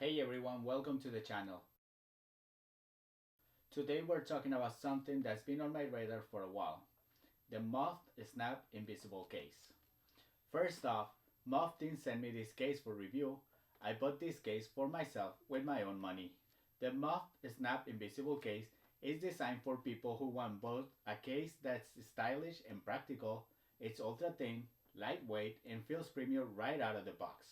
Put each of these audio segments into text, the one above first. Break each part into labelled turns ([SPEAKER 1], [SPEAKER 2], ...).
[SPEAKER 1] Hey everyone, welcome to the channel. Today we're talking about something that's been on my radar for a while, the Moft Snap Invisible Case. First off, Moft didn't send me this case for review. I bought this case for myself with my own money. The Moft Snap Invisible Case is designed for people who want both a case that's stylish and practical, it's ultra thin, lightweight, and feels premium right out of the box.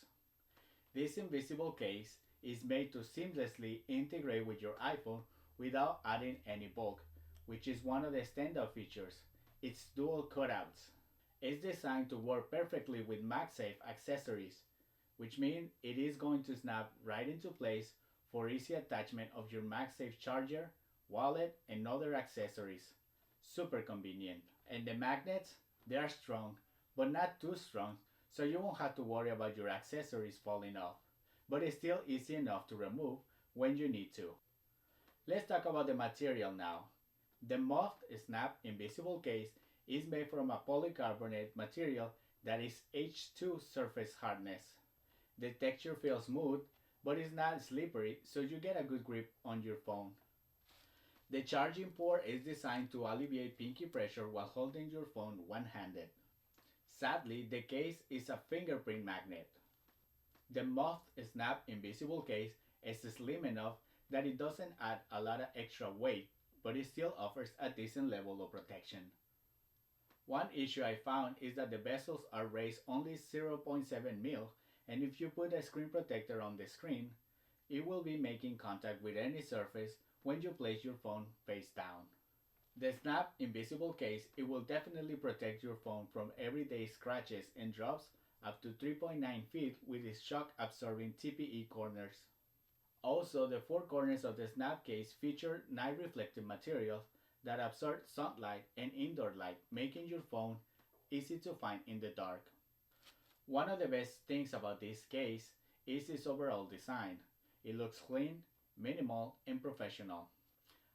[SPEAKER 1] This invisible case is made to seamlessly integrate with your iPhone without adding any bulk, which is one of the standout features. It's dual cutouts. It's designed to work perfectly with MagSafe accessories, which means it is going to snap right into place for easy attachment of your MagSafe charger, wallet, and other accessories. Super convenient. And the magnets, they are strong, but not too strong, so you won't have to worry about your accessories falling off, but it's still easy enough to remove when you need to. Let's talk about the material now. The Moft Snap Invisible Case is made from a polycarbonate material that is H2 surface hardness. The texture feels smooth, but it's not slippery, so you get a good grip on your phone. The charging port is designed to alleviate pinky pressure while holding your phone one-handed. Sadly, the case is a fingerprint magnet. The Moft Snap Invisible Case is slim enough that it doesn't add a lot of extra weight, but it still offers a decent level of protection. One issue I found is that the bezels are raised only 0.7 mil, and if you put a screen protector on the screen, it will be making contact with any surface when you place your phone face down. The Snap Invisible Case, it will definitely protect your phone from everyday scratches and drops up to 3.9 feet with its shock absorbing TPE corners. Also, the four corners of the Snap Case feature night reflective materials that absorb sunlight and indoor light, making your phone easy to find in the dark. One of the best things about this case is its overall design. It looks clean, minimal, and professional.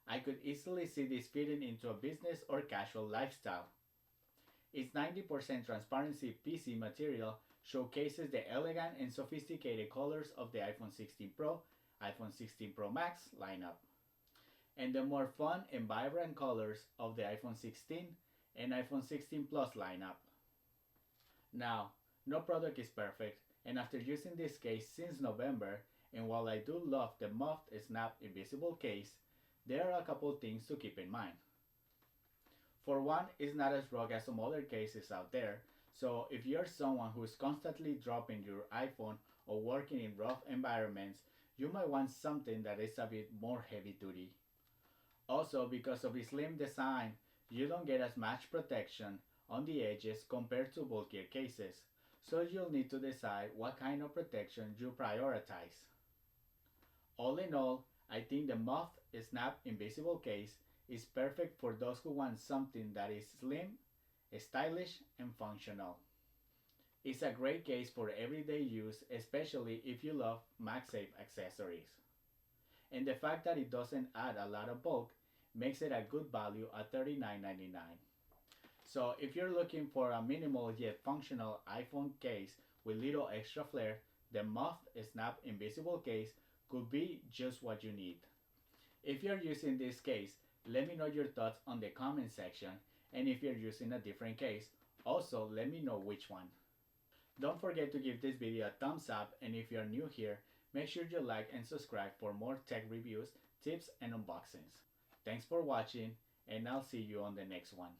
[SPEAKER 1] I could easily see this fitting into a business or casual lifestyle. Its 90% transparency PC material showcases the elegant and sophisticated colors of the iPhone 16 Pro, iPhone 16 Pro Max lineup, and the more fun and vibrant colors of the iPhone 16 and iPhone 16 Plus lineup. Now, no product is perfect, and after using this case since November, and while I do love the Moft Snap Invisible Case, there are a couple things to keep in mind. For one, it's not as rugged as some other cases out there, so if you're someone who's constantly dropping your iPhone or working in rough environments, you might want something that is a bit more heavy duty. Also, because of its slim design, you don't get as much protection on the edges compared to bulkier cases, so you'll need to decide what kind of protection you prioritize. All in all, I think the Moft Snap Invisible Case is perfect for those who want something that is slim, stylish, and functional. It's a great case for everyday use, especially if you love MagSafe accessories. And the fact that it doesn't add a lot of bulk makes it a good value at $39.99. So if you're looking for a minimal yet functional iPhone case with little extra flair, the Moft Snap Invisible Case could be just what you need. If you're using this case, let me know your thoughts on the comment section, and if you're using a different case, also let me know which one. Don't forget to give this video a thumbs up, and if you're new here, make sure you like and subscribe for more tech reviews, tips, and unboxings. Thanks for watching, and I'll see you on the next one.